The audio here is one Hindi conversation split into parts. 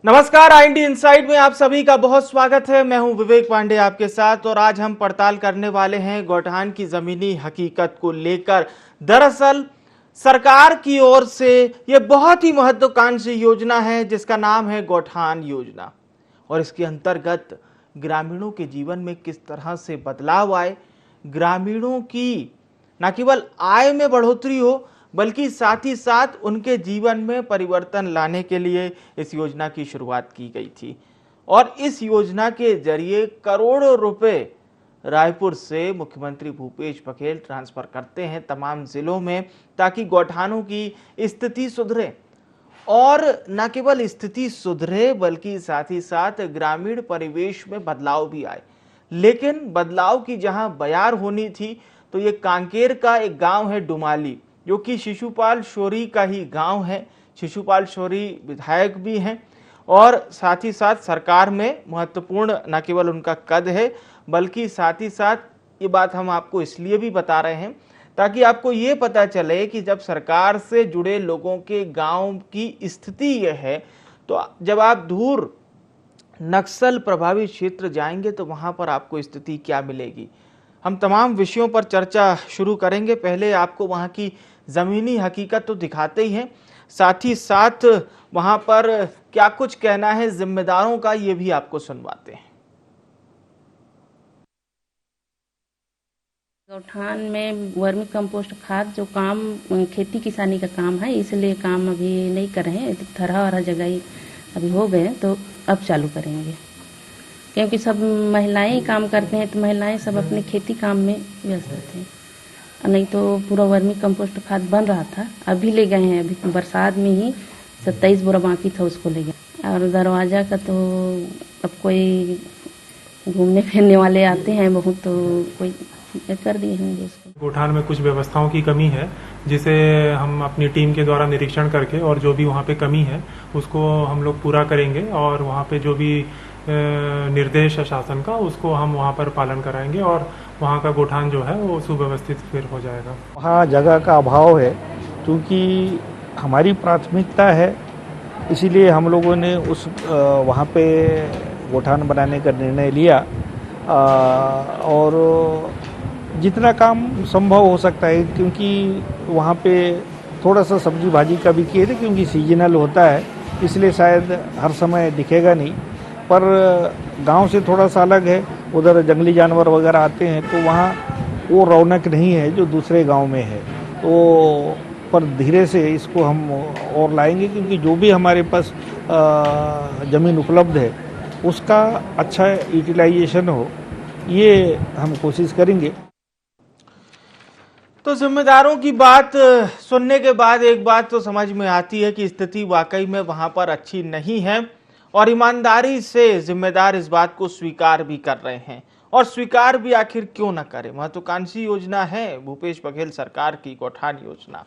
नमस्कार, IND इनसाइड में आप सभी का बहुत स्वागत है। मैं हूं विवेक पांडे आपके साथ और आज हम पड़ताल करने वाले हैं गौठान की जमीनी हकीकत को लेकर। दरअसल सरकार की ओर से यह बहुत ही महत्वाकांक्षी योजना है जिसका नाम है गौठान योजना और इसके अंतर्गत ग्रामीणों के जीवन में किस तरह से बदलाव आए, ग्रामीणों की न केवल आय में बढ़ोतरी हो बल्कि साथ ही साथ उनके जीवन में परिवर्तन लाने के लिए इस योजना की शुरुआत की गई थी और इस योजना के जरिए करोड़ों रुपए रायपुर से मुख्यमंत्री भूपेश बघेल ट्रांसफर करते हैं तमाम जिलों में ताकि गौठानों की स्थिति सुधरे और न केवल स्थिति सुधरे बल्कि साथ ही साथ ग्रामीण परिवेश में बदलाव भी आए। लेकिन बदलाव की जहां बयार होनी थी तो ये कांकेर का एक गांव है डुमाली, जो कि शिशुपाल शौरी का ही गांव है। शिशुपाल शौरी विधायक भी हैं और साथ ही साथ सरकार में महत्वपूर्ण न केवल उनका कद है बल्कि साथ ही साथ ये बात हम आपको इसलिए भी बता रहे हैं ताकि आपको ये पता चले कि जब सरकार से जुड़े लोगों के गांव की स्थिति यह है तो जब आप दूर नक्सल प्रभावित क्षेत्र जाएंगे तो वहां पर आपको स्थिति क्या मिलेगी। हम तमाम विषयों पर चर्चा शुरू करेंगे। पहले आपको वहां की जमीनी हकीकत तो दिखाते ही हैं, साथ ही साथ वहां पर क्या कुछ कहना है जिम्मेदारों का ये भी आपको सुनवाते हैं। गौठान में वर्मी कंपोस्ट खाद जो काम खेती किसानी का काम है, इसलिए काम अभी नहीं कर रहे हैं। थरहा जगह ही अभी हो गए तो अब चालू करेंगे, क्योंकि सब महिलाएं ही काम करते हैं तो महिलाएं सब अपने खेती काम में व्यस्त रहते हैं। नहीं तो पूरा वर्मी कंपोस्ट खाद बन रहा था, अभी ले गए हैं। अभी बरसात में ही 27 बोरा बाकी था, उसको ले गए। और दरवाजा का तो अब कोई घूमने फिरने वाले आते हैं बहुत, तो कोई कर दिए होंगे उसको। गौठान में कुछ व्यवस्थाओं की कमी है जिसे हम अपनी टीम के द्वारा निरीक्षण करके और जो भी वहाँ पे कमी है उसको हम लोग पूरा करेंगे और वहाँ पे जो भी निर्देश है शासन का उसको हम वहाँ पर पालन कराएंगे और वहाँ का गौठान जो है वो सुव्यवस्थित फिर हो जाएगा। वहाँ जगह का अभाव है क्योंकि हमारी प्राथमिकता है, इसीलिए हम लोगों ने उस वहाँ पे गौठान बनाने का निर्णय लिया और जितना काम संभव हो सकता है, क्योंकि वहाँ पे थोड़ा सा सब्जी भाजी का भी किए थे क्योंकि सीजनल होता है, इसलिए शायद हर समय दिखेगा नहीं। पर गांव से थोड़ा सा अलग है, उधर जंगली जानवर वगैरह आते हैं तो वहाँ वो रौनक नहीं है जो दूसरे गांव में है। तो पर धीरे से इसको हम और लाएंगे क्योंकि जो भी हमारे पास ज़मीन उपलब्ध है उसका अच्छा यूटिलाइजेशन हो, ये हम कोशिश करेंगे। तो जिम्मेदारों की बात सुनने के बाद एक बात तो समझ में आती है कि स्थिति वाकई में वहां पर अच्छी नहीं है और ईमानदारी से जिम्मेदार इस बात को स्वीकार भी कर रहे हैं। और स्वीकार भी आखिर क्यों न करें, महत्वाकांक्षी योजना है भूपेश बघेल सरकार की गौठान योजना,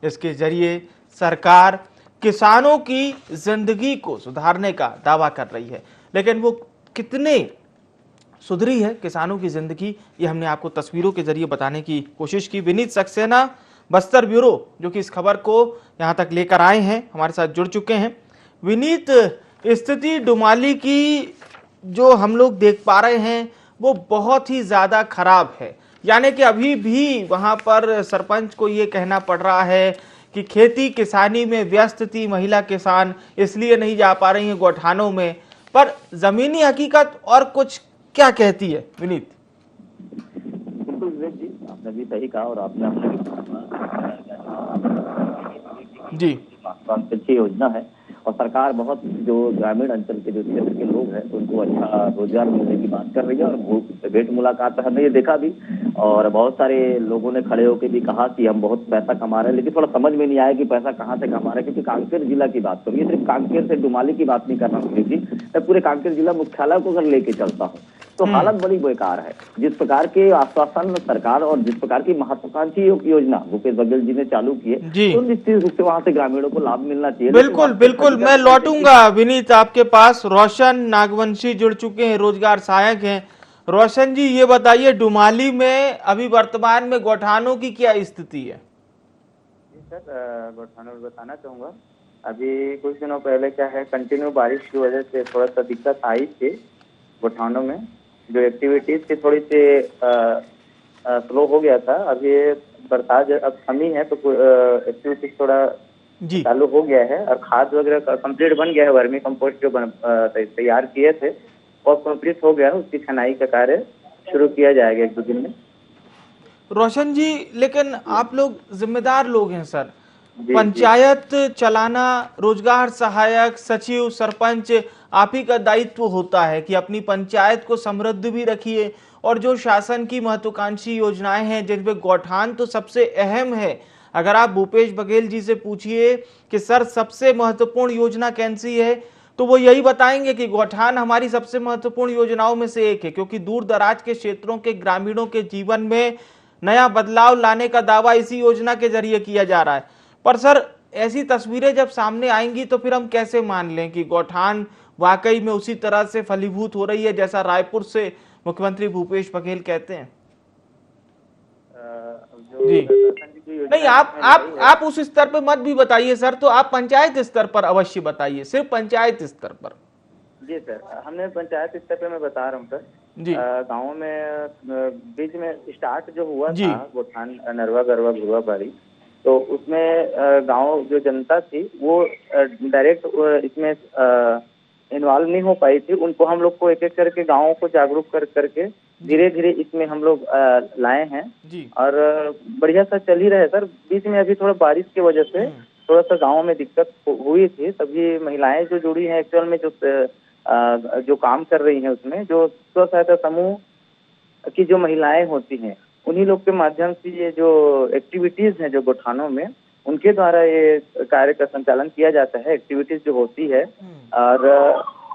जिसके जरिए सरकार किसानों की जिंदगी को सुधारने का दावा कर रही है। लेकिन वो कितने सुधरी है किसानों की जिंदगी, ये हमने आपको तस्वीरों के जरिए बताने की कोशिश की। विनीत सक्सेना बस्तर ब्यूरो जो कि इस खबर को यहां तक लेकर आए हैं, हमारे साथ जुड़ चुके हैं। विनीत, स्थिति डुमाली की जो हम लोग देख पा रहे हैं वो बहुत ही ज्यादा खराब है, यानी कि अभी भी वहां पर सरपंच को ये कहना पड़ रहा है कि खेती किसानी में व्यस्त थी महिला किसान, इसलिए नहीं जा पा रही है गौठानों में। पर जमीनी हकीकत और कुछ क्या कहती है विनीत? बिल्कुल विवेक जी, आपने भी सही कहा और आपने जी अच्छी योजना है और सरकार बहुत जो ग्रामीण अंचल के जो क्षेत्र के लोग हैं उनको अच्छा रोजगार मिलने की बात कर रही है। और भेंट मुलाकात में हमने ये देखा भी और बहुत सारे लोगों ने खड़े होकर भी कहा कि हम बहुत पैसा कमा रहे हैं, लेकिन थोड़ा समझ में नहीं आया कि पैसा कहाँ से कमा रहे हैं। क्योंकि कांकेर जिला की बात करूँ, सिर्फ कांकेर से डुमाली की बात नहीं कर रहा हूँ जी, मैं पूरे कांकेर जिला मुख्यालय को अगर लेके चलता हूँ तो हालत बड़ी बेकार है। जिस प्रकार के आश्वासन सरकार और जिस प्रकार की महत्वाकांक्षी योजना भूपेश बघेल जी ने चालू की है तो निश्चित रूप से वहां से ग्रामीणों को लाभ मिलना चाहिए। बिल्कुल बिल्कुल, मैं लौटूंगा विनीत आपके पास। रोशन नागवंशी जुड़ चुके हैं, रोजगार सहायक हैं। रोशन जी, ये बताइए डुमाली में अभी वर्तमान में गौठानों की क्या स्थिति है? सर, गौठानों में बताना चाहूँगा अभी कुछ दिनों पहले क्या है, कंटिन्यू बारिश की वजह से थोड़ा सा दिक्कत आई थी गोठानों में। जो एक्टिविटीज थी थोड़ी सी स्लो हो गया था। अभी बरसात अब कमी है तो एक्टिविटीज थोड़ा जी चालू हो गया है और खाद वगैरह कंप्लीट बन गया है। वर्मी कंपोस्ट जो तैयार किए थे वो कंप्लीट हो गया है। उसकी छनाई का कार्य शुरू किया जाएगा 1-2 दिन में। रोशन जी, लेकिन आप लोग जिम्मेदार लोग हैं सर। जी, पंचायत चलाना, रोजगार सहायक, सचिव, सरपंच, आप ही का दायित्व होता है कि अपनी पंचायत को समृद्ध भी रखिए और जो शासन की महत्वाकांक्षी योजनाएं हैं जिनमें गौठान तो सबसे अहम है। अगर आप भूपेश बघेल जी से पूछिए कि सर सबसे महत्वपूर्ण योजना कौन सी है, तो वो यही बताएंगे कि गौठान हमारी सबसे महत्वपूर्ण योजनाओं में से एक है, क्योंकि दूर दराज के क्षेत्रों के ग्रामीणों के जीवन में नया बदलाव लाने का दावा इसी योजना के जरिए किया जा रहा है। पर सर ऐसी तस्वीरें जब सामने आएंगी तो फिर हम कैसे मान लें कि गौठान वाकई में उसी तरह से फलीभूत हो रही है जैसा रायपुर से मुख्यमंत्री भूपेश बघेल कहते हैं? जी नहीं, आप उस स्तर पे मत भी बताइए सर, तो आप पंचायत स्तर पर अवश्य बताइए, सिर्फ पंचायत स्तर पर। जी सर, हमने पंचायत स्तर पे मैं बता रहा हूँ सर। जी गाँव में बीच में स्टार्ट जो हुआ जी। था गोठान नरवा गरवा घुरवा बाड़ी, तो उसमें गांव जो जनता थी वो डायरेक्ट इसमें इन्वॉल्व नहीं हो पाई थी। उनको हम लोग को एक एक करके गाँवों को जागरूक करके धीरे धीरे इसमें हम लोग लाए हैं जी और बढ़िया सा चल ही रहे सर। बीच में अभी थोड़ा बारिश की वजह से थोड़ा सा गाँव में दिक्कत हुई थी। सभी महिलाएं जो जुड़ी हैं एक्चुअल में जो काम कर रही हैं उसमें जो स्व सहायता समूह की जो महिलाएं होती हैं उन्हीं लोग के माध्यम से ये जो एक्टिविटीज हैं जो गोठानों में उनके द्वारा ये कार्य का संचालन किया जाता है। एक्टिविटीज जो होती है और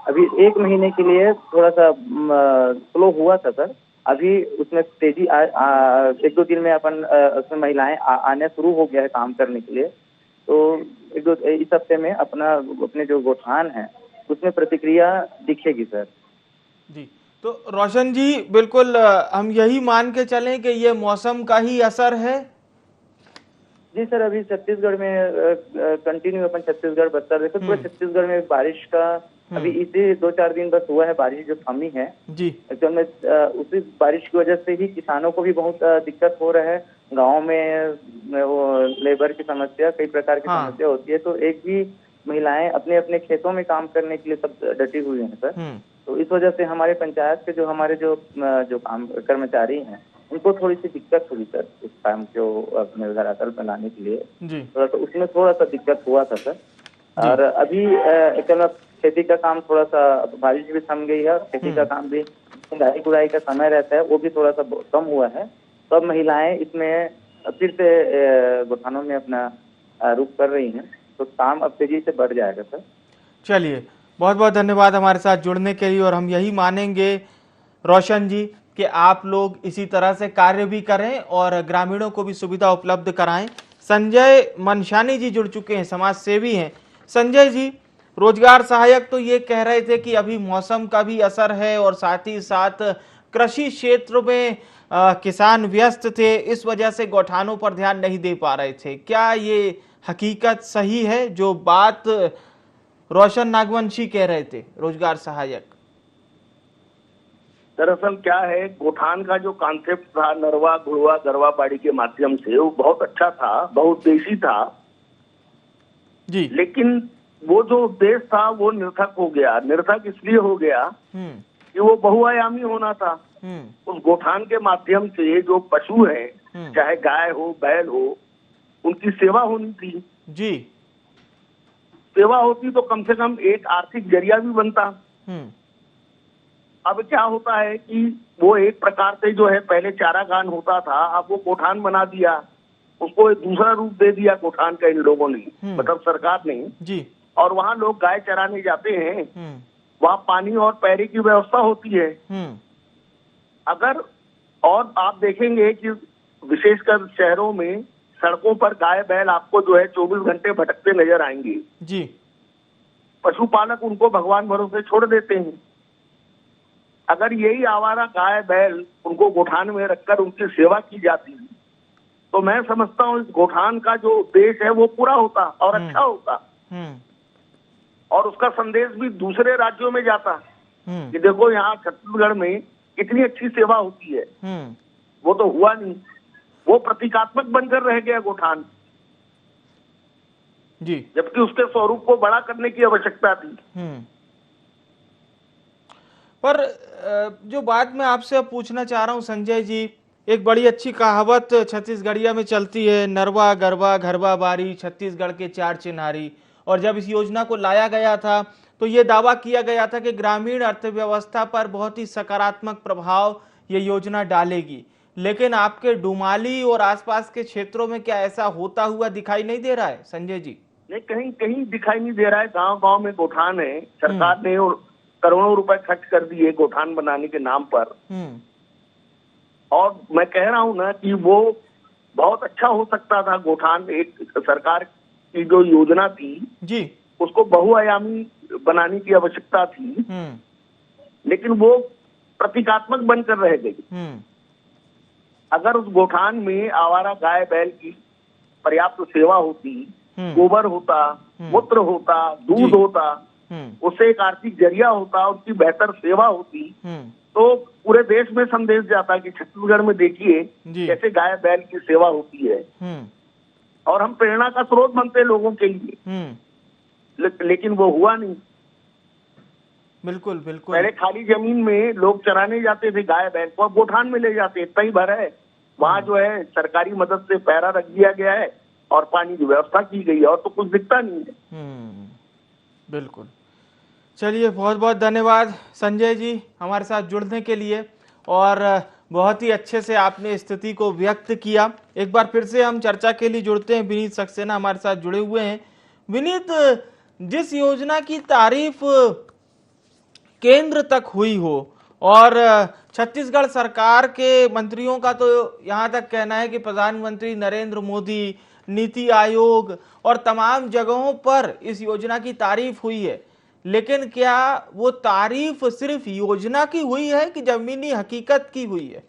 अभी 1 महीने के लिए थोड़ा सा स्लो हुआ था सर। अभी उसमें तेजी 1-2 दिन में अपन उसमें महिलाएं आने शुरू हो गया है काम करने के लिए। तो इस हफ्ते में अपने जो गोठान है उसमें प्रतिक्रिया दिखेगी सर। जी, तो रोशन जी बिल्कुल हम यही मान के चलें कि ये मौसम का ही असर है? जी सर, अभी छत्तीसगढ़ में कंटिन्यू अपन छत्तीसगढ़ बस्तर देखो पूरे छत्तीसगढ़ में बारिश का अभी इसी 2-4 दिन बस हुआ है बारिश जो थमी है जी। एक्चुअल में उसी बारिश की वजह से ही किसानों को भी बहुत दिक्कत हो रहा है। गाँव में वो लेबर की समस्या कई प्रकार की समस्या होती है। तो एक भी महिलाएं अपने अपने खेतों में काम करने के लिए सब डटी हुई हैं सर। तो इस वजह से हमारे पंचायत के हमारे जो काम कर्मचारी हैं उनको थोड़ी सी दिक्कत हुई सर इस काम को अपने धरातल पर लाने के लिए। थोड़ा सा उसमें थोड़ा सा दिक्कत हुआ था सर। और अभी एक्चुअल खेती का काम थोड़ा सा बारिश भी थम गई है। खेती का काम भी निराई गुड़ाई का समय रहता है वो भी थोड़ा सा कम हुआ है। तो अब महिलाएं इसमें फिर से गोठानों में अपना रुख कर रही हैं तो काम अब तेजी से बढ़ जाएगा सर। चलिए, बहुत बहुत धन्यवाद हमारे साथ जुड़ने के लिए और हम यही मानेंगे रोशन जी कि आप लोग इसी तरह से कार्य भी करें और ग्रामीणों को भी सुविधा उपलब्ध कराएं। संजय मनशानी जी जुड़ चुके हैं, समाज सेवी हैं। संजय जी, रोजगार सहायक तो ये कह रहे थे कि अभी मौसम का भी असर है और साथ ही साथ कृषि क्षेत्र में किसान व्यस्त थे, इस वजह से गौठानों पर ध्यान नहीं दे पा रहे थे। क्या ये हकीकत सही है जो बात रोशन नागवंशी कह रहे थे, रोजगार सहायक? दरअसल क्या है, गोठान का जो कॉन्सेप्ट था नरवा घुड़वा गरवा बाड़ी के माध्यम से वो बहुत अच्छा था, बहुत देशी था जी। लेकिन वो जो उद्देश्य था वो निरर्थक हो गया। निरर्थक इसलिए हो गया कि वो बहुआयामी होना था। उस गोठान के माध्यम से जो पशु है चाहे गाय हो बैल हो उनकी सेवा होनी थी जी। सेवा होती तो कम से कम एक आर्थिक जरिया भी बनता। अब क्या होता है कि वो एक प्रकार से जो है पहले चारागान होता था, अब वो गोठान बना दिया, उसको एक दूसरा रूप दे दिया गोठान का इन लोगों ने, मतलब सरकार ने जी। और वहाँ लोग गाय चराने जाते हैं, वहाँ पानी और पैरे की व्यवस्था होती है। अगर और आप देखेंगे कि विशेषकर शहरों में सड़कों पर गाय बैल आपको जो है 24 घंटे भटकते नजर आएंगे जी। पशुपालक उनको भगवान भरोसे छोड़ देते हैं। अगर यही आवारा गाय बैल उनको गोठान में रखकर उनकी सेवा की जाती तो मैं समझता हूँ इस गोठान का जो उद्देश्य है वो पूरा होता और अच्छा होता। और उसका संदेश भी दूसरे राज्यों में जाता कि देखो यहाँ छत्तीसगढ़ में कितनी अच्छी सेवा होती है। वो तो हुआ नहीं, वो प्रतीकात्मक बनकर रह गया गोठान जी, जबकि उसके स्वरूप को बड़ा करने की आवश्यकता थी। पर जो बात मैं आपसे अब पूछना चाह रहा हूं संजय जी, एक बड़ी अच्छी कहावत छत्तीसगढ़िया में चलती है, नरवा गरबा घरबा बारी छत्तीसगढ़ के चार चिन्हारी। और जब इस योजना को लाया गया था तो ये दावा किया गया था कि ग्रामीण अर्थव्यवस्था पर बहुत ही सकारात्मक प्रभाव ये योजना डालेगी। लेकिन आपके डुमाली और आसपास के क्षेत्रों में क्या ऐसा होता हुआ दिखाई नहीं दे रहा है संजय जी? नहीं, कहीं कहीं दिखाई नहीं दे रहा है। गांव गांव में गोठान है, सरकार ने करोड़ों रुपए खर्च कर दिए गोठान बनाने के नाम पर। और मैं कह रहा हूं ना कि वो बहुत अच्छा हो सकता था गोठान। एक सरकार की जो योजना थी जी, उसको बहुआयामी बनाने की आवश्यकता थी, लेकिन वो प्रतीकात्मक बनकर रह गई। अगर उस गोठान में आवारा गाय बैल की पर्याप्त सेवा होती, गोबर होता, मूत्र होता, दूध होता, उससे एक आर्थिक जरिया होता, उसकी बेहतर सेवा होती, तो पूरे देश में संदेश जाता कि छत्तीसगढ़ में देखिए कैसे गाय बैल की सेवा होती है। और हम प्रेरणा का स्रोत बनते लोगों के लिए। लेकिन वो हुआ नहीं। बिल्कुल बिल्कुल। पहले खाली जमीन में लोग चराने जाते थे गाय बैल को, अब गोठान में ले जाते। इतना ही भर है, वहाँ जो है सरकारी मदद से पैरा रख दिया गया है और पानी की व्यवस्था की गई है, और तो कुछ दिखता नहीं है। बिल्कुल। चलिए, बहुत बहुत धन्यवाद संजय जी हमारे साथ जुड़ने के लिए, और बहुत ही अच्छे से आपने स्थिति को व्यक्त किया। एक बार फिर से हम चर्चा के लिए जुड़ते हैं, विनीत सक्सेना हमारे साथ जुड़े हुए हैं। विनीत, जिस योजना की तारीफ केंद्र तक हुई हो और छत्तीसगढ़ सरकार के मंत्रियों का तो यहाँ तक कहना है कि प्रधानमंत्री नरेंद्र मोदी, नीति आयोग और तमाम जगहों पर इस योजना की तारीफ हुई है, लेकिन क्या वो तारीफ सिर्फ योजना की हुई है कि जमीनी हकीकत की हुई है?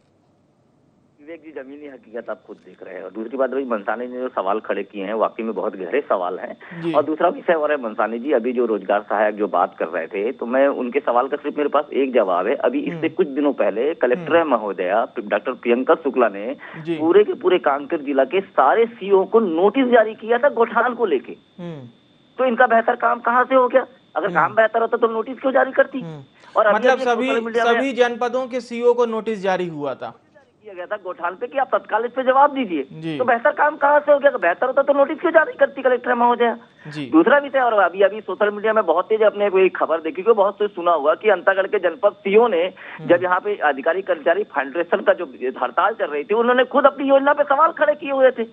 विवेक जी, जमीनी हकीकत आप खुद देख रहे हैं। और दूसरी बात, भाई मनसानी ने जो सवाल खड़े किए हैं वाकई में बहुत गहरे सवाल हैं। और दूसरा विषय और है, मनसानी जी अभी जो रोजगार सहायक जो बात कर रहे थे, तो मैं उनके सवाल का सिर्फ मेरे पास एक जवाब है। अभी इससे कुछ दिनों पहले कलेक्टर महोदया डॉक्टर प्रियंका शुक्ला ने पूरे के पूरे कांकेर जिला के सारे सीओ को नोटिस जारी किया था गोठान को लेके। तो इनका बेहतर काम कहाँ से हो गया? अगर काम बेहतर होता तो नोटिस क्यों जारी करती? और मतलब सभी जनपदों के सीओ को नोटिस जारी हुआ था, किया गया था गोठान पे कि आप तत्काल इस पे जवाब दीजिए। तो बेहतर काम कहाँ से हो गया? बेहतर होता तो नोटिस क्यों जारी करती कलेक्टर महोदया? दूसरा विषय, और अभी सोशल मीडिया में बहुत तेज अपने कोई खबर देखी को बहुत से सुना हुआ कि अंतागढ़ के जनपद सीओ ने जब यहाँ पे अधिकारी कर्मचारी फेडरेशन का जो हड़ताल चल रही थी, उन्होंने खुद अपनी योजना पे सवाल खड़े किए हुए थे।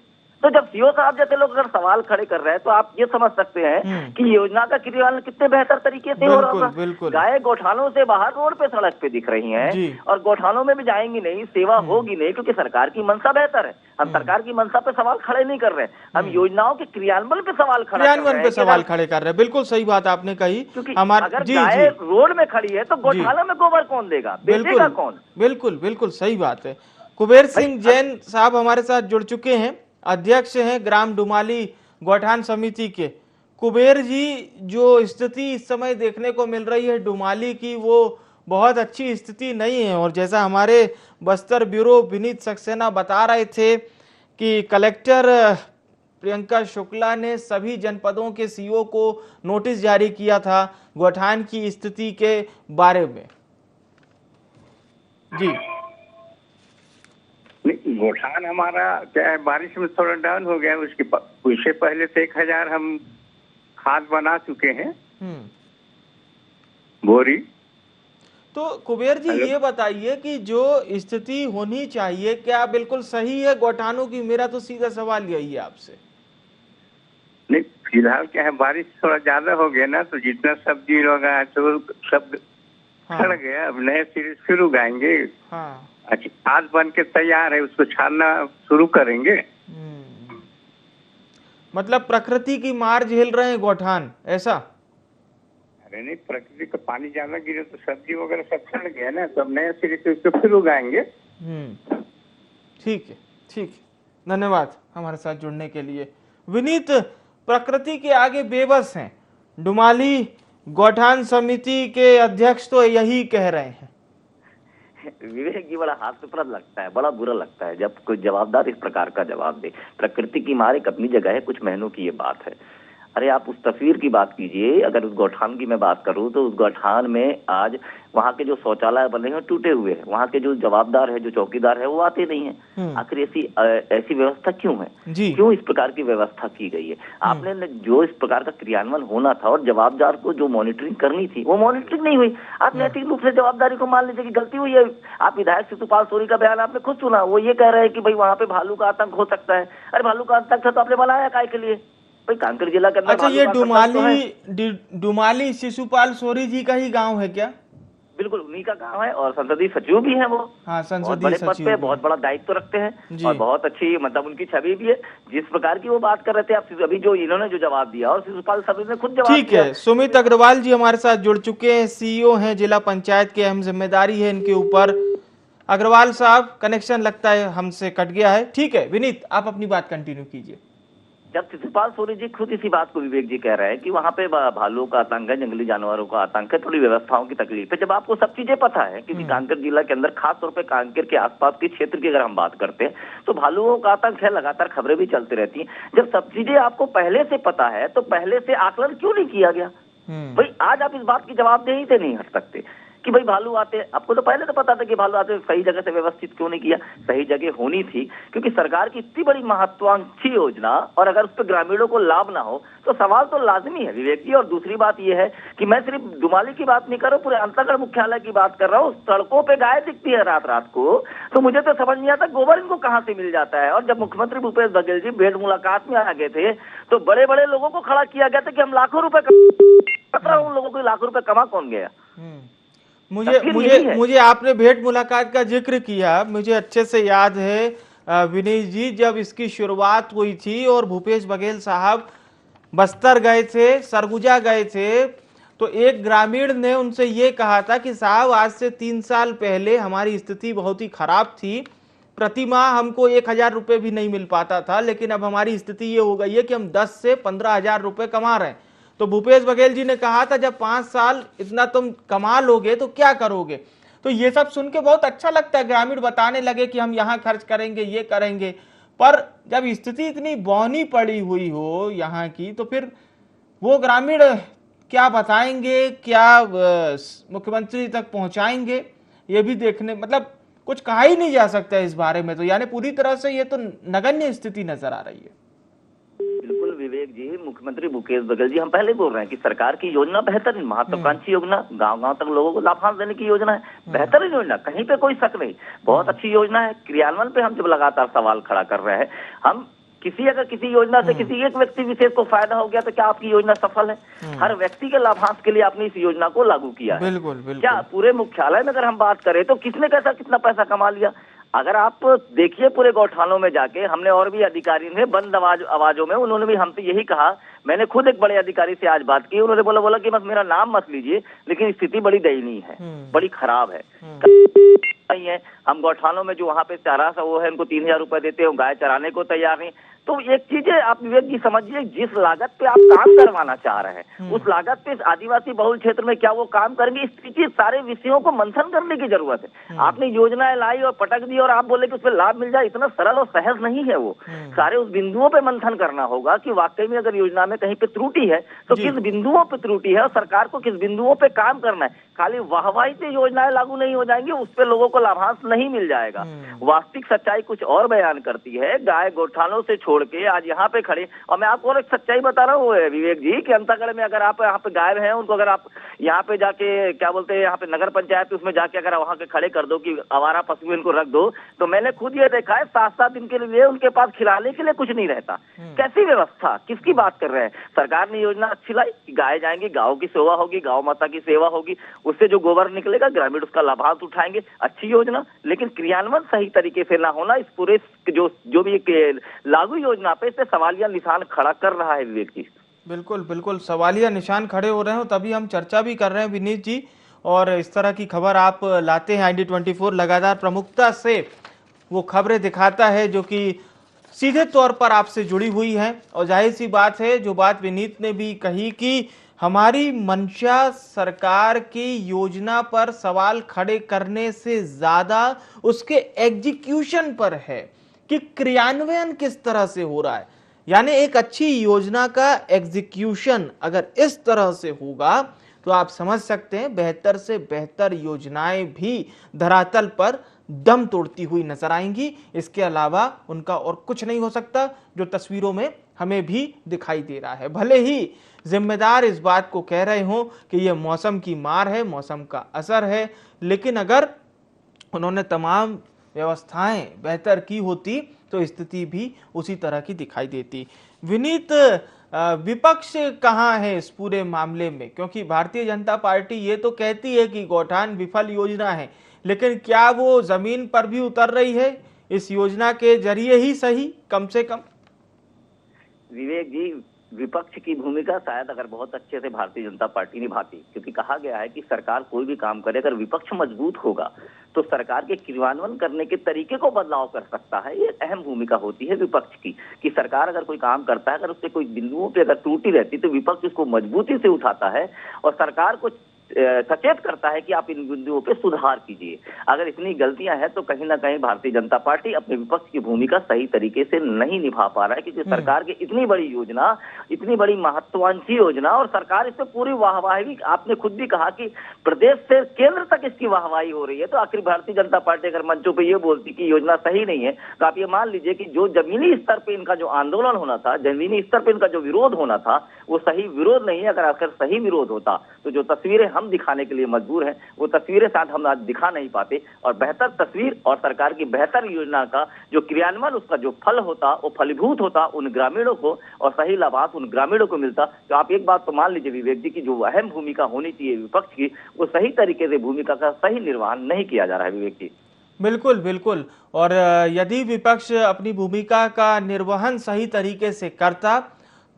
तो जब सीओ साहब जैसे लोग अगर सवाल खड़े कर रहे हैं तो आप ये समझ सकते हैं कि योजना का क्रियान्वयन कितने बेहतर तरीके से हो रहा है। गाय गोठानों से बाहर रोड पे सड़क पे दिख रही हैं और गोठानों में भी जाएंगी नहीं, सेवा होगी नहीं, क्योंकि सरकार की मंशा बेहतर है। हम सरकार की मंशा पे सवाल खड़े नहीं कर रहे, हम योजनाओं के क्रियान्वयन पे सवाल खड़े कर रहे हैं। बिल्कुल सही बात आपने कही। क्योंकि अगर गाय रोड में खड़ी है तो गोठाला में गोबर कौन देगा, बेचेगा कौन? बिल्कुल बिल्कुल सही बात है। कुबेर सिंह जैन साहब हमारे साथ जुड़ चुके हैं, अध्यक्ष हैं ग्राम डुमाली गौठान समिति के। कुबेर जी, जो स्थिति इस समय देखने को मिल रही है डुमाली की, वो बहुत अच्छी स्थिति नहीं है। और जैसा हमारे बस्तर ब्यूरो विनीत सक्सेना बता रहे थे कि कलेक्टर प्रियंका शुक्ला ने सभी जनपदों के सीओ को नोटिस जारी किया था गौठान की स्थिति के बारे में। जी, गोठान हमारा क्या है, बारिश में थोड़ा डाउन हो गया। उससे पहले से 1000 हम खाद बना चुके हैं बोरी। तो कुबेर जी ये बताइए कि जो स्थिति होनी चाहिए क्या बिल्कुल सही है गौठानों की? मेरा तो सीधा सवाल यही है आपसे। नहीं, फिलहाल क्या है, बारिश थोड़ा ज्यादा हो गया ना, तो जितना सब्जी लगा तो सब सड़ गया। अब नए सिरे फिर उगाएंगे। अच्छा, खाद बन के तैयार है, उसको छानना शुरू करेंगे। मतलब प्रकृति की मार झेल रहे हैं गौठान, ऐसा? अरे नहीं, प्रकृति का पानी ज्यादा गिरे तो सब्जी वगैरह सब सड़ गया ना, तो अब नए सिरे से उसको फिर उगाएंगे। ठीक है, ठीक है, धन्यवाद हमारे साथ जुड़ने के लिए। विनीत, प्रकृति के आगे बेबस हैं। डुमाली गौठान समिति के अध्यक्ष तो यही कह रहे हैं। विवेक जी, बड़ा हास्यप्रद लगता है, बड़ा बुरा लगता है जब कोई जवाबदार इस प्रकार का जवाब दे। प्रकृति की मार एक अपनी जगह है, कुछ महीनों की ये बात है। अरे आप उस तस्वीर की बात कीजिए, अगर उस गौठान की मैं बात करूं तो उस गौठान में आज वहाँ के जो शौचालय बने हैं टूटे हुए हैं, वहाँ के जो जवाबदार है, जो चौकीदार है, वो आते नहीं है। आखिर ऐसी व्यवस्था क्यों है जी? क्यों इस प्रकार की व्यवस्था की गई है? आपने जो इस प्रकार का क्रियान्वयन होना था और जवाबदार को जो मॉनिटरिंग करनी थी वो मॉनिटरिंग नहीं हुई। आप नैतिक रूप से जवाबदारी को मान लीजिए कि गलती हुई है। आप विधायक शिशुपाल सोरी का बयान आपने खुद सुना, वो ये कह रहे हैं कि भाई वहाँ पे भालू का आतंक हो सकता है। अरे भालू का आतंक था तो आपने बनाया काय के लिए? भाई कांकेर जिला के अंदर अच्छा, ये डुमाली शिशुपाल सोरी जी का ही गांव है क्या? बिल्कुल उन्हीं का गांव है और संसदीय सचिव भी है वो। हाँ, संसदीय सचिव पे बहुत बड़ा दायित्व रखते हैं और बहुत अच्छी मतलब उनकी छवि भी है। जिस प्रकार की वो बात कर रहे थे आप अभी, जो इन्होंने जो जवाब दिया और शिशुपाल सभी ने खुद जवाब दिया। ठीक है, सुमित अग्रवाल जी हमारे साथ जुड़ चुके हैं, सीईओ हैं जिला पंचायत के, अहम जिम्मेदारी है इनके ऊपर। अग्रवाल साहब, कनेक्शन लगता है हमसे कट गया है। ठीक है विनीत, आप अपनी बात कंटिन्यू कीजिए। जब शिशुपाल सोरी जी खुद इसी बात को विवेक जी कह रहे हैं कि वहाँ पे भालू का आतंक है, जंगली जानवरों का आतंक है, थोड़ी व्यवस्थाओं की तकलीफ है, जब आपको सब चीजें पता है, क्योंकि कांकेर जिला के अंदर खास तौर पे कांकेर के आसपास के क्षेत्र की अगर हम बात करते हैं तो भालुओं का आतंक है, लगातार खबरें भी चलती रहती हैं। जब सब चीजें आपको पहले से पता है तो पहले से आकलन क्यों नहीं किया गया? भाई आज आप इस बात की जवाबदेही से नहीं हट सकते कि भाई भालू आते, आपको तो पहले तो पता था कि भालू आते, सही जगह से व्यवस्थित क्यों नहीं किया? सही जगह होनी थी, क्योंकि सरकार की इतनी बड़ी महत्वाकांक्षी योजना और अगर उस पर ग्रामीणों को लाभ ना हो तो सवाल तो लाजमी है विवेक जी। और दूसरी बात यह है कि मैं सिर्फ डुमाली की बात नहीं कर रहा हूँ, पूरे अंतागढ़ मुख्यालय की बात कर रहा हूँ। सड़कों पे गाय दिखती है रात रात को, तो मुझे तो समझ नहीं आता गोबर इनको कहाँ से मिल जाता है। और जब मुख्यमंत्री भूपेश बघेल जी भेंट मुलाकात में आ गए थे तो बड़े बड़े लोगों को खड़ा किया गया था कि हम लाखों रुपए उन लोगों को लाखों रुपए कमा कौन गया? मुझे आपने भेंट मुलाकात का जिक्र किया, मुझे अच्छे से याद है विनीत जी, जब इसकी शुरुआत हुई थी और भूपेश बघेल साहब बस्तर गए थे, सरगुजा गए थे, तो एक ग्रामीण ने उनसे ये कहा था कि साहब आज से 3 साल पहले हमारी स्थिति बहुत ही खराब थी, प्रति माह हमको 1000 रुपये भी नहीं मिल पाता था, लेकिन अब हमारी स्थिति ये हो गई है कि हम 10 से 15,000 रुपये कमा रहे हैं। तो भूपेश बघेल जी ने कहा था जब 5 साल इतना तुम कमा लोगे तो क्या करोगे? तो ये सब सुन के बहुत अच्छा लगता है, ग्रामीण बताने लगे कि हम यहाँ खर्च करेंगे, ये करेंगे। पर जब स्थिति इतनी बौनी पड़ी हुई हो यहाँ की, तो फिर वो ग्रामीण क्या बताएंगे, क्या मुख्यमंत्री तक पहुंचाएंगे, ये भी देखने, मतलब कुछ कहा ही नहीं जा सकता है इस बारे में। तो यानी पूरी तरह से ये तो नगण्य स्थिति नजर आ रही है। बिल्कुल विवेक जी, मुख्यमंत्री भूपेश बघेल जी हम पहले बोल रहे हैं कि सरकार की योजना बेहतरीन, महत्वाकांक्षी योजना, गांव-गांव तक लोगों को लाभांश देने की योजना है, बेहतरीन योजना, कहीं पे कोई शक नहीं, बहुत अच्छी योजना है। क्रियान्वयन पे हम जब लगातार सवाल खड़ा कर रहे हैं, हम अगर किसी योजना से किसी एक व्यक्ति विशेष को फायदा हो गया तो क्या आपकी योजना सफल है? हर व्यक्ति के लाभांश के लिए आपने इस योजना को लागू किया है। बिल्कुल। क्या पूरे मुख्यालय में अगर हम बात करें तो किसने कैसा कितना पैसा कमा लिया? अगर आप देखिए पूरे गौठानों में जाके, हमने और भी अधिकारी ने बंद आवाजों में उन्होंने भी हमसे यही कहा, मैंने खुद एक बड़े अधिकारी से आज बात की, उन्होंने बोला कि बस मेरा नाम मत लीजिए, लेकिन स्थिति बड़ी दयनीय है, बड़ी खराब है। हम गौठानों में जो वहाँ पे चारा सा वो है, उनको 3000 रुपए देते हैं, गाय चराने को तैयार नहीं। तो एक चीज है, आप विवेक जी समझिए, जिस लागत पे आप काम करवाना चाह रहे हैं उस लागत पे आदिवासी बहुल क्षेत्र में क्या वो काम करेंगे? इस सारे विषयों को मंथन करने की जरूरत है। आपने योजनाएं लाई और पटक दी और आप बोले कि उस पर लाभ मिल जाए, इतना सरल और सहज नहीं है वो। सारे उस बिंदुओं पे मंथन करना होगा कि वाकई में अगर योजना में कहीं पे त्रुटि है तो किस बिंदुओं पे त्रुटि है और सरकार को किस बिंदुओं पे काम करना है। खाली वाहवाही से योजनाएं लागू नहीं हो जाएंगी, उस पर लोगों को लाभांश नहीं मिल जाएगा। वास्तविक सच्चाई कुछ और बयान करती है। गाय गौठानों से छोड़ के आज यहाँ पे खड़े, और मैं आपको और एक सच्चाई बता रहा हूँ विवेक जी कि अंतागढ़ में अगर आप यहाँ पे गाय हैं उनको अगर आप यहाँ पे जाके क्या बोलते हैं, यहाँ पे नगर पंचायत उसमें जाके अगर वहाँ के खड़े कर दो कि आवारा पशु इनको रख दो, तो मैंने खुद ये देखा है 7-7 दिन के लिए उनके पास खिलाने के लिए कुछ नहीं रहता। कैसी व्यवस्था, किसकी बात कर रहे हैं? सरकार ने योजना अच्छी लाई कि गाय जाएंगी, गाँव की सेवा होगी, गाँव माता की सेवा होगी, उससे जो गोबर निकलेगा ग्रामीण उसका लाभांश उठाएंगे, अच्छी योजना, लेकिन क्रियान्वयन सही तरीके से ना होना इस पूरे जो भी लागू योजना पे से सवालिया निशान खड़ा कर रहा है विवेक जी। बिल्कुल सवालिया निशान खड़े हो रहे हो, तभी हम चर्चा भी कर रहे हैं विनीत जी। और इस तरह की खबर आप लाते हैं, ID24 लगातार प्रमुखता से वो खबरें दिखाता है जो कि सीधे तौर पर आपसे जुड़ी हुई हैं। और जाहिर सी बात है, जो बात विनीत ने भी कही कि हमारी मंशा सरकार की योजना पर सवाल खड़े करने से ज्यादा उसके एग्जीक्यूशन पर है कि क्रियान्वयन किस तरह से हो रहा है। यानी एक अच्छी योजना का एग्जीक्यूशन अगर इस तरह से होगा तो आप समझ सकते हैं बेहतर से बेहतर योजनाएं भी धरातल पर दम तोड़ती हुई नजर आएंगी। इसके अलावा उनका और कुछ नहीं हो सकता, जो तस्वीरों में हमें भी दिखाई दे रहा है। भले ही जिम्मेदार इस बात को कह रहे हों कि यह मौसम की मार है, मौसम का असर है, लेकिन अगर उन्होंने तमाम व्यवस्थाएं बेहतर की होती तो स्थिति भी उसी तरह की दिखाई देती। विनीत, विपक्ष कहां है इस पूरे मामले में? क्योंकि भारतीय जनता पार्टी ये तो कहती है कि गौठान विफल योजना है, लेकिन क्या वो जमीन पर भी उतर रही है इस योजना के जरिए ही सही, कम से कम? विवेक जी, विपक्ष की भूमिका शायद अगर बहुत अच्छे से भारतीय जनता पार्टी निभाती, क्योंकि कहा गया है कि सरकार कोई भी काम करे अगर विपक्ष मजबूत होगा तो सरकार के क्रियान्वयन करने के तरीके को बदलाव कर सकता है। ये अहम भूमिका होती है विपक्ष की कि सरकार अगर कोई काम करता है, अगर उससे कोई बिंदुओं पे अगर त्रुटि रहती तो विपक्ष उसको मजबूती से उठाता है और सरकार को सचेत करता है कि आप इन बिंदुओं पे सुधार कीजिए। अगर इतनी गलतियां हैं तो कहीं ना कहीं भारतीय जनता पार्टी अपने विपक्ष की भूमिका सही तरीके से नहीं निभा पा रहा है, क्योंकि सरकार की इतनी बड़ी योजना, इतनी बड़ी महत्वाकांक्षी योजना, और सरकार इस पे पूरी वाहवाही, आपने खुद भी कहा कि प्रदेश से केंद्र तक इसकी वाहवाही हो रही है। तो आखिर भारतीय जनता पार्टी अगर मंचों पर यह बोलती कि योजना सही नहीं है, तो आप ये मान लीजिए कि जो जमीनी स्तर पर इनका जो आंदोलन होना था, जमीनी स्तर पर इनका जो विरोध होना था, वो सही विरोध नहीं है। अगर आखिर सही विरोध होता तो जो तस्वीरें हम दिखाने के लिए मजबूर हैं वो तस्वीरें शायद हम आज दिखा नहीं पाते, और बेहतर तस्वीर और सरकार की बेहतर योजना का जो क्रियान्वयन, उसका जो फल होता वो फलीभूत होता उन ग्रामीणों को, और सही लाभांश उन ग्रामीणों को मिलता। तो आप एक बात तो मान लीजिए विवेक जी की जो अहम भूमिका होनी चाहिए विपक्ष की, वो सही तरीके से भूमिका का सही निर्वहन नहीं किया जा रहा है विवेक जी। बिल्कुल बिल्कुल। और यदि विपक्ष अपनी भूमिका का निर्वहन सही तरीके से करता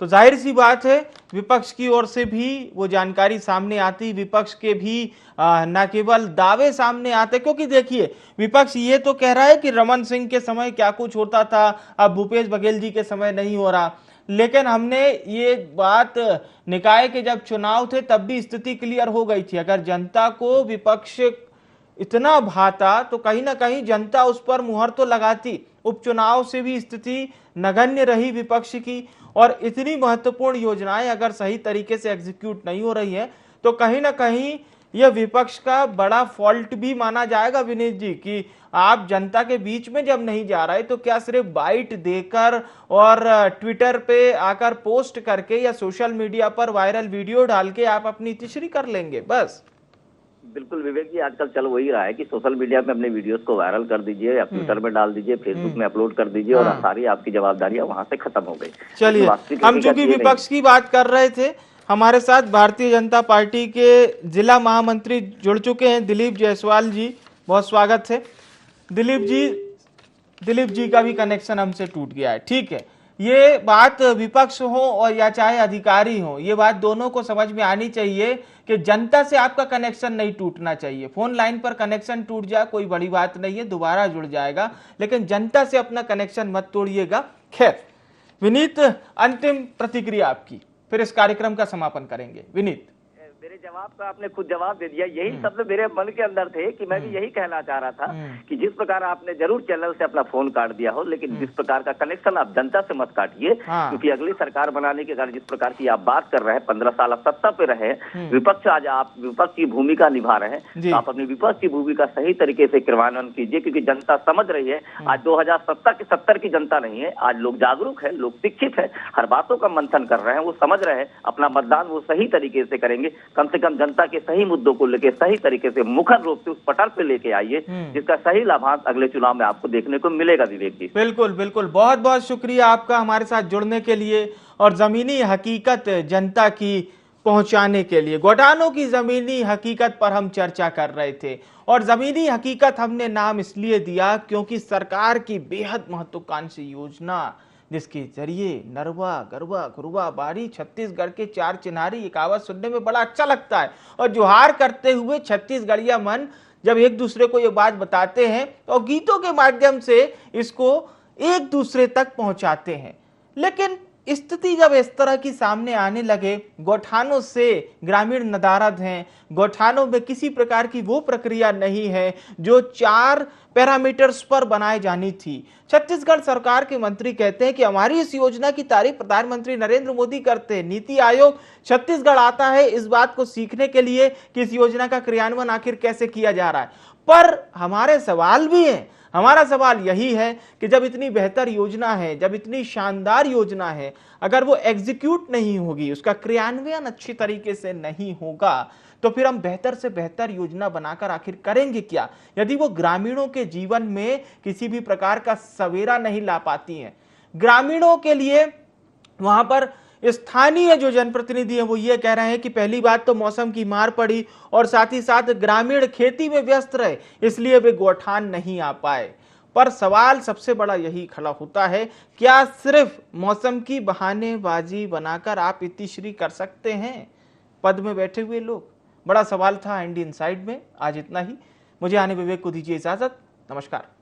तो जाहिर सी बात है विपक्ष की ओर से भी वो जानकारी सामने आती, विपक्ष के भी न केवल दावे सामने आते। क्योंकि देखिए, विपक्ष ये तो कह रहा है कि रमन सिंह के समय क्या कुछ होता था, अब भूपेश बघेल जी के समय नहीं हो रहा, लेकिन हमने ये बात निकाय के जब चुनाव थे तब भी स्थिति क्लियर हो गई थी। अगर जनता को विपक्ष इतना भाता तो कहीं ना कहीं जनता उस पर मुहर तो लगाती। उपचुनाव से भी स्थिति नगण्य रही विपक्ष की, और इतनी महत्वपूर्ण योजनाएं अगर सही तरीके से एग्जीक्यूट नहीं हो रही है तो कहीं ना कहीं यह विपक्ष का बड़ा फॉल्ट भी माना जाएगा विनीत जी, कि आप जनता के बीच में जब नहीं जा रहे तो क्या सिर्फ बाइट देकर और ट्विटर पे आकर पोस्ट करके या सोशल मीडिया पर वायरल वीडियो डाल के आप अपनी तिश्री कर लेंगे बस? बिल्कुल विवेक जी, आजकल चल वही रहा है कि सोशल मीडिया में अपने वीडियोस को वायरल कर दीजिए या ट्विटर में डाल दीजिए, फेसबुक में अपलोड कर दीजिए, और सारी आपकी जवाबदारियां वहां से खत्म हो गई। चलिए, हम चूंकि विपक्ष की बात कर रहे थे, हमारे साथ भारतीय जनता पार्टी के जिला महामंत्री जुड़ चुके हैं, दिलीप जायसवाल जी, बहुत स्वागत है। दिलीप जी का भी कनेक्शन हमसे टूट गया है। ठीक है, ये बात विपक्ष हो और या चाहे अधिकारी हो, ये बात दोनों को समझ में आनी चाहिए कि जनता से आपका कनेक्शन नहीं टूटना चाहिए। फोन लाइन पर कनेक्शन टूट जाए कोई बड़ी बात नहीं है, दोबारा जुड़ जाएगा, लेकिन जनता से अपना कनेक्शन मत तोड़िएगा। खैर विनीत, अंतिम प्रतिक्रिया आपकी, फिर इस कार्यक्रम का समापन करेंगे। विनीत, मेरे जवाब का आपने खुद जवाब दे दिया। यही शब्द मेरे मन के अंदर थे कि मैं भी यही कहना चाह रहा था कि जिस प्रकार आपने जरूर चैनल से अपना फोन काट दिया हो, लेकिन जिस प्रकार का कनेक्शन आप जनता से मत काटिए, क्योंकि अगली सरकार बनाने के कारण जिस प्रकार की आप बात कर रहे हैं, 15 साल आप सत्ता पे रहे, विपक्ष आज आप विपक्ष की भूमिका निभा रहे हैं, तो आप अपनी विपक्ष की भूमिका सही तरीके से क्रियान्वयन कीजिए, क्योंकि जनता समझ रही है। आज 2070 की जनता नहीं है, आज लोग जागरूक है, लोग शिक्षित है, हर बातों का मंथन कर रहे हैं, वो समझ रहे हैं, अपना मतदान वो सही तरीके से करेंगे। कम से कम जनता के सही मुद्दों को लेकर सही तरीके से मुखर रूप से उस पटल पे लेके आइए, जिसका सही लाभांश अगले चुनाव में आपको देखने को मिलेगा विवेक जी। बिल्कुल बिल्कुल, बहुत बहुत शुक्रिया आपका हमारे साथ जुड़ने के लिए और जमीनी हकीकत जनता की पहुंचाने के लिए। गौठानों की जमीनी हकीकत पर हम चर्चा कर रहे थे, और जमीनी हकीकत हमने नाम इसलिए दिया क्योंकि सरकार की बेहद महत्वाकांक्षी योजना, जिसके जरिए नरवा, गरवा, घुरवा, बाड़ी, छत्तीसगढ़ के 4 चिन्हारी, एक आवाज सुनने में बड़ा अच्छा लगता है, और जोहार करते हुए छत्तीसगढ़िया मन जब एक दूसरे को ये बात बताते हैं तो गीतों के माध्यम से इसको एक दूसरे तक पहुंचाते हैं। लेकिन स्थिति जब इस तरह की सामने आने लगे, गौठानों से ग्रामीण नदारद हैं, गौठानों में किसी प्रकार की वो प्रक्रिया नहीं है जो 4 पैरामीटर्स पर बनाई जानी थी। छत्तीसगढ़ सरकार के मंत्री कहते हैं कि हमारी इस योजना की तारीफ प्रधानमंत्री नरेंद्र मोदी करते हैं। नीति आयोग छत्तीसगढ़ आता है इस बात को सीखने के लिए कि इस योजना का क्रियान्वयन आखिर कैसे किया जा रहा है। पर हमारे सवाल भी हैं। हमारा सवाल यही है कि जब इतनी बेहतर योजना है, जब इतनी शानदार योजना है, अगर वो एग्जीक्यूट नहीं होगी, उसका क्रियान्वयन अच्छी तरीके से नहीं होगा, तो फिर हम बेहतर से बेहतर योजना बनाकर आखिर करेंगे क्या, यदि वो ग्रामीणों के जीवन में किसी भी प्रकार का सवेरा नहीं ला पाती हैं। ग्रामीणों के लिए वहां पर स्थानीय जो जनप्रतिनिधि है वो ये कह रहे हैं कि पहली बात तो मौसम की मार पड़ी और साथ ही साथ ग्रामीण खेती में व्यस्त रहे, इसलिए वे गौठान नहीं आ पाए। पर सवाल सबसे बड़ा यही खड़ा होता है, क्या सिर्फ मौसम की बहानेबाजी बनाकर आप इतिश्री कर सकते हैं पद में बैठे हुए लोग? बड़ा सवाल था इंडियन साइड में। आज इतना ही। मुझे आने विवेक को दीजिए इजाजत। नमस्कार।